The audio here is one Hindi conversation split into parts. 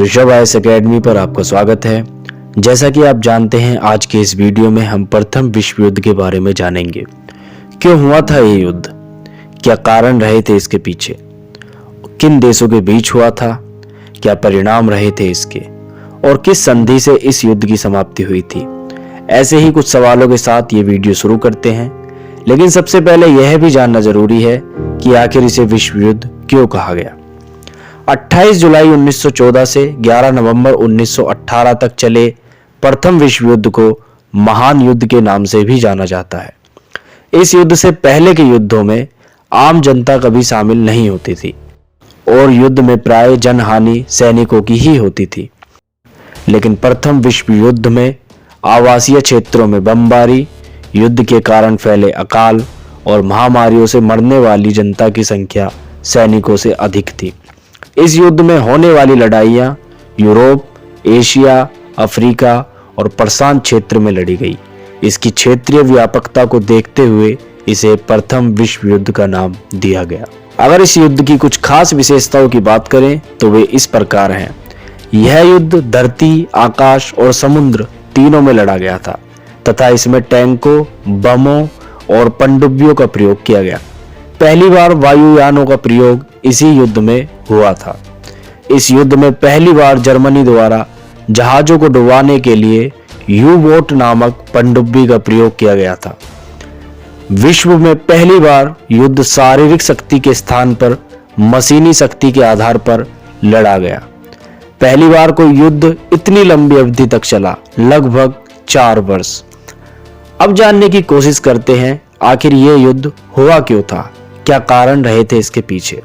ऋषभ आईएएस एकेडमी पर आपका स्वागत है। जैसा कि आप जानते हैं, आज के इस वीडियो में हम प्रथम विश्व युद्ध के बारे में जानेंगे। क्यों हुआ था ये युद्ध, क्या कारण रहे थे इसके पीछे, किन देशों के बीच हुआ था, क्या परिणाम रहे थे इसके, और किस संधि से इस युद्ध की समाप्ति हुई थी। ऐसे ही कुछ सवालों के साथ ये वीडियो शुरू करते हैं। लेकिन सबसे पहले यह भी जानना जरूरी है कि आखिर इसे विश्व युद्ध क्यों कहा गया। 28 जुलाई 1914 से 11 नवंबर 1918 तक चले प्रथम विश्व युद्ध को महान युद्ध के नाम से भी जाना जाता है। इस युद्ध से पहले के युद्धों में आम जनता कभी शामिल नहीं होती थी और युद्ध में प्राय जनहानि सैनिकों की ही होती थी। लेकिन प्रथम विश्व युद्ध में आवासीय क्षेत्रों में बमबारी, युद्ध के कारण फैले अकाल और महामारियों से मरने वाली जनता की संख्या सैनिकों से अधिक थी। इस युद्ध में होने वाली लड़ाइयाँ यूरोप, एशिया, अफ्रीका और प्रशांत क्षेत्र में लड़ी गई। इसकी क्षेत्रीय व्यापकता को देखते हुए इसे प्रथम विश्व युद्ध का नाम दिया गया। अगर इस युद्ध की कुछ खास विशेषताओं की बात करें तो वे इस प्रकार हैं। यह युद्ध धरती, आकाश और समुद्र तीनों में लड़ा गया था तथा इसमें टैंकों, बमों और पनडुब्बियों का प्रयोग किया गया। पहली बार वायुयानों का प्रयोग इसी युद्ध में हुआ था। इस युद्ध में पहली बार जर्मनी द्वारा जहाजों को डुबाने के लिए यू-बोट नामक पनडुब्बी का प्रयोग किया गया था। विश्व में पहली बार युद्ध शारीरिक शक्ति के स्थान पर मशीनी शक्ति के आधार पर लड़ा गया। पहली बार कोई युद्ध इतनी लंबी अवधि तक चला, लगभग 4 वर्ष। अब जानने की कोशिश करते हैं आखिर ये युद्ध हुआ क्यों था, क्या कारण रहे थे इसके पीछे।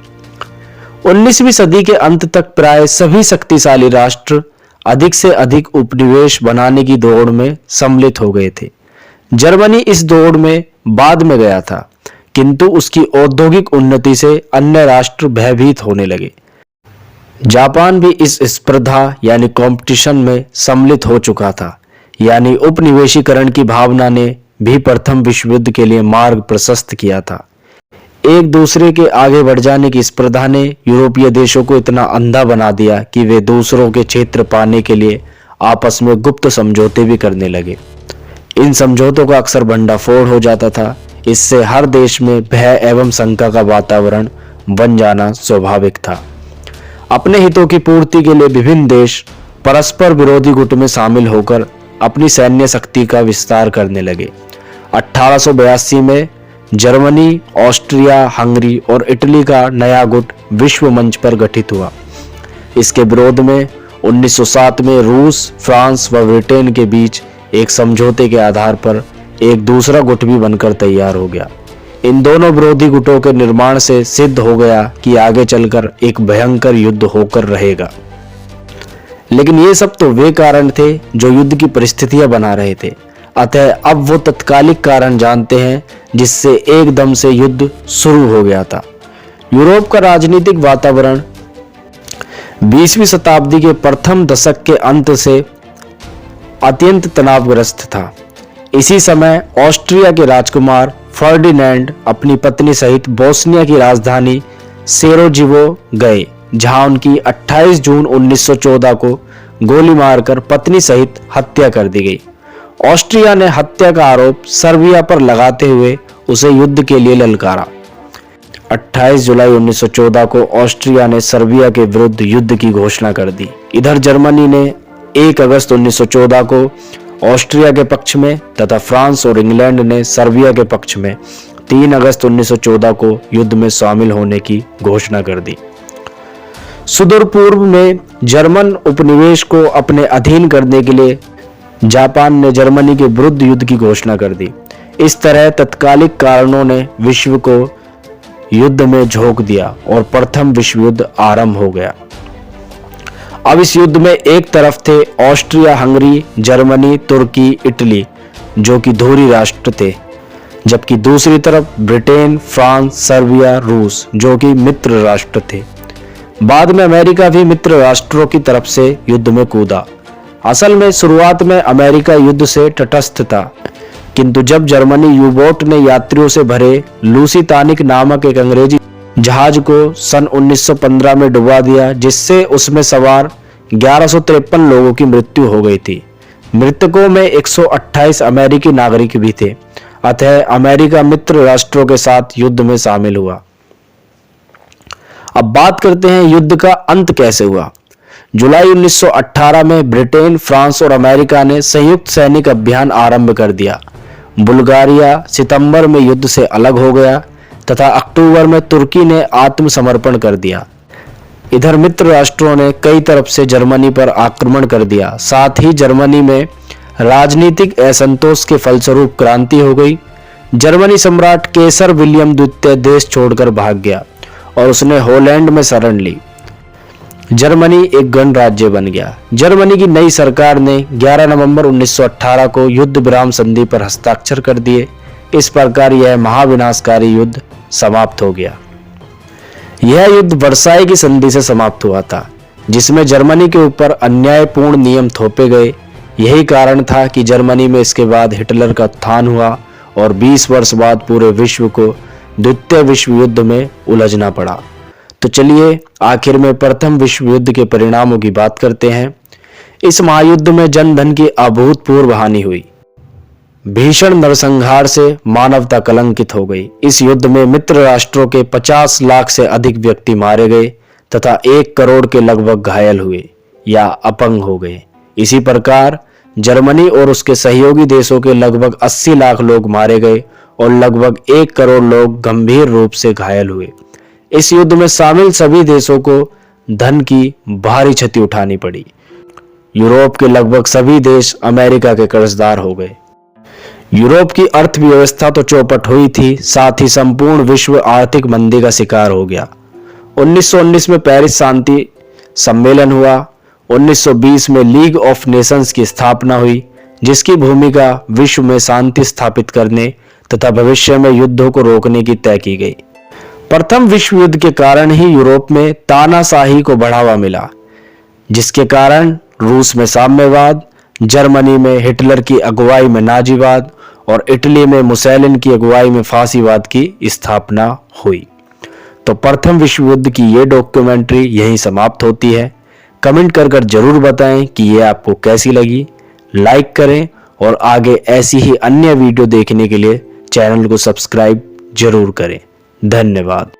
19वीं सदी के अंत तक प्राय सभी शक्तिशाली राष्ट्र अधिक से अधिक उपनिवेश बनाने की दौड़ में सम्मिलित हो गए थे। जर्मनी इस दौड़ में बाद में गया था, किंतु उसकी औद्योगिक उन्नति से अन्य राष्ट्र भयभीत होने लगे। जापान भी इस स्पर्धा यानी कंपटीशन में सम्मिलित हो चुका था, यानी उपनिवेशीकरण की भावना ने भी प्रथम विश्व युद्ध के लिए मार्ग प्रशस्त किया था। एक दूसरे के आगे बढ़ जाने की स्पर्धा ने यूरोपीय देशों को इतना अंधा बना दिया कि वे दूसरों के क्षेत्र पाने के लिए आपस में गुप्त समझौते भी करने लगे। इन समझौतों का अक्सर भंडाफोड़ हो जाता था। इससे हर देश में भय एवं शंका का वातावरण बन जाना स्वाभाविक था। अपने हितों की पूर्ति के लिए विभिन्न देश परस्पर विरोधी गुट में शामिल होकर अपनी सैन्य शक्ति का विस्तार करने लगे। 1882 में जर्मनी, ऑस्ट्रिया, हंगरी और इटली का नया गुट विश्व मंच पर गठित हुआ। इसके विरोध में 1907 में रूस, फ्रांस व ब्रिटेन के बीच एक समझौते के आधार पर एक दूसरा गुट भी बनकर तैयार हो गया। इन दोनों विरोधी गुटों के निर्माण से सिद्ध हो गया कि आगे चलकर एक भयंकर युद्ध होकर रहेगा। लेकिन ये सब तो वे कारण थे जो युद्ध की परिस्थितियां बना रहे थे। अतः अब वो तत्कालिक कारण जानते हैं जिससे एकदम से युद्ध शुरू हो गया था। यूरोप का राजनीतिक वातावरण 20वीं शताब्दी के प्रथम दशक के अंत से अत्यंत तनावग्रस्त था। इसी समय ऑस्ट्रिया के राजकुमार फर्डिनेंड अपनी पत्नी सहित बोस्निया की राजधानी सेरोजिवो गए, जहां उनकी 28 जून 1914 को गोली मारकर पत्नी सहित हत्या कर दी गई। ऑस्ट्रिया ने हत्या का आरोप सर्बिया पर लगाते हुए उसे युद्ध के लिए ललकारा। 28 जुलाई 1914 को ऑस्ट्रिया ने सर्बिया के विरुद्ध युद्ध की घोषणा कर दी। इधर जर्मनी ने 1 अगस्त 1914 को ऑस्ट्रिया के पक्ष में तथा फ्रांस और इंग्लैंड ने सर्बिया के पक्ष में 3 अगस्त 1914 को युद्ध में शामिल होने की घोषणा कर दी। सुदूर पूर्व में जर्मन उपनिवेश को अपने अधीन करने के लिए जापान ने जर्मनी के विरुद्ध युद्ध की घोषणा कर दी। इस तरह तत्कालिक कारणों ने विश्व को युद्ध में झोंक दिया और प्रथम विश्व युद्ध आरंभ हो गया। अब इस युद्ध में एक तरफ थे ऑस्ट्रिया, हंगरी, जर्मनी, तुर्की, इटली जो कि धुरी राष्ट्र थे, जबकि दूसरी तरफ ब्रिटेन, फ्रांस, सर्बिया, रूस जो कि मित्र राष्ट्र थे। बाद में अमेरिका भी मित्र राष्ट्रों की तरफ से युद्ध में कूदा। असल में शुरुआत में अमेरिका युद्ध से तटस्थ था, किंतु जब जर्मनी यू-बोट ने यात्रियों से भरे लूसीतानिक नामक एक अंग्रेजी जहाज को सन 1915 में डुबा दिया, जिससे उसमें सवार 1153 लोगों की मृत्यु हो गई थी। मृतकों में 128 अमेरिकी नागरिक भी थे। अतः अमेरिका मित्र राष्ट्रों के साथ युद्ध में शामिल हुआ। अब बात करते हैं युद्ध का अंत कैसे हुआ। जुलाई 1918 में ब्रिटेन, फ्रांस और अमेरिका ने संयुक्त सैनिक अभियान आरंभ कर दिया। बुल्गारिया सितंबर में युद्ध से अलग हो गया तथा अक्टूबर में तुर्की ने आत्मसमर्पण कर दिया। इधर मित्र राष्ट्रों ने कई तरफ से जर्मनी पर आक्रमण कर दिया। साथ ही जर्मनी में राजनीतिक असंतोष के फलस्वरूप क्रांति हो गई। जर्मनी सम्राट केसर विलियम द्वितीय देश छोड़कर भाग गया और उसने हॉलैंड में शरण ली। जर्मनी एक गणराज्य बन गया। जर्मनी की नई सरकार ने 11 नवंबर 1918 को युद्ध विराम संधि पर हस्ताक्षर कर दिए। इस प्रकार यह महाविनाशकारी युद्ध समाप्त हो गया। यह युद्ध वर्साई की संधि से समाप्त हुआ था, जिसमें जर्मनी के ऊपर अन्यायपूर्ण नियम थोपे गए। यही कारण था कि जर्मनी में इसके बाद हिटलर का उत्थान हुआ और 20 वर्ष बाद पूरे विश्व को द्वितीय विश्व युद्ध में उलझना पड़ा। तो चलिए आखिर में प्रथम विश्व युद्ध के परिणामों की बात करते हैं। इस महायुद्ध में जनधन की अभूतपूर्व हानि हुई। भीषण नरसंहार से मानवता कलंकित हो गई। इस युद्ध में मित्र राष्ट्रों के 50 लाख से अधिक व्यक्ति मारे गए तथा 1 करोड़ के लगभग घायल हुए या अपंग हो गए। इसी प्रकार जर्मनी और उसके सहयोगी देशों के लगभग 80 लाख लोग मारे गए और लगभग 1 करोड़ लोग गंभीर रूप से घायल हुए। इस युद्ध में शामिल सभी देशों को धन की भारी क्षति उठानी पड़ी। यूरोप के लगभग सभी देश अमेरिका के कर्जदार हो गए। यूरोप की अर्थव्यवस्था तो चौपट हुई थी, साथ ही संपूर्ण विश्व आर्थिक मंदी का शिकार हो गया। 1919 में पेरिस शांति सम्मेलन हुआ। 1920 में लीग ऑफ नेशंस की स्थापना हुई, जिसकी भूमिका विश्व में शांति स्थापित करने तथा भविष्य में युद्धों को रोकने की तय की गई। प्रथम विश्व युद्ध के कारण ही यूरोप में तानाशाही को बढ़ावा मिला, जिसके कारण रूस में साम्यवाद, जर्मनी में हिटलर की अगुवाई में नाजीवाद और इटली में मुसैलिन की अगुवाई में फांसीवाद की स्थापना हुई। तो प्रथम विश्व युद्ध की ये डॉक्यूमेंट्री यहीं समाप्त होती है। कमेंट कर जरूर बताएं कि ये आपको कैसी लगी। लाइक करें और आगे ऐसी ही अन्य वीडियो देखने के लिए चैनल को सब्सक्राइब जरूर करें। धन्यवाद।